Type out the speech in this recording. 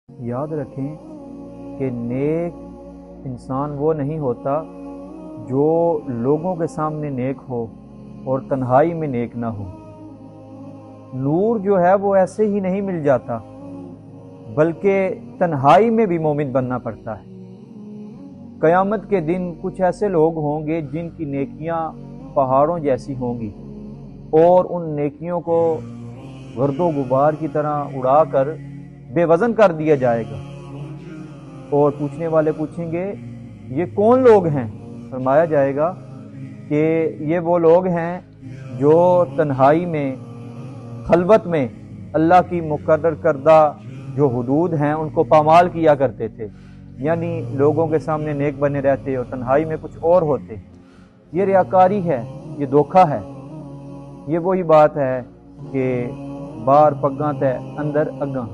یاد رکھیں کہ نیک انسان وہ نہیں ہوتا جو لوگوں کے سامنے نیک ہو اور تنہائی میں نیک نہ ہو۔ نور جو ہے وہ ایسے ہی نہیں مل جاتا، بلکہ تنہائی میں بھی مومن بننا پڑتا ہے۔ قیامت کے دن کچھ ایسے لوگ ہوں گے جن کی نیکیاں پہاڑوں جیسی ہوں گی، اور ان نیکیوں کو گرد و غبار کی طرح اڑا کر بے وزن کر دیا جائے گا، اور پوچھنے والے پوچھیں گے یہ کون لوگ ہیں؟ فرمایا جائے گا کہ یہ وہ لوگ ہیں جو تنہائی میں، خلوت میں اللہ کی مقرر کردہ جو حدود ہیں ان کو پامال کیا کرتے تھے، یعنی لوگوں کے سامنے نیک بنے رہتے اور تنہائی میں کچھ اور ہوتے۔ یہ ریاکاری ہے، یہ دھوکہ ہے۔ یہ وہی بات ہے کہ باہر پگاں تے اندر اگاں۔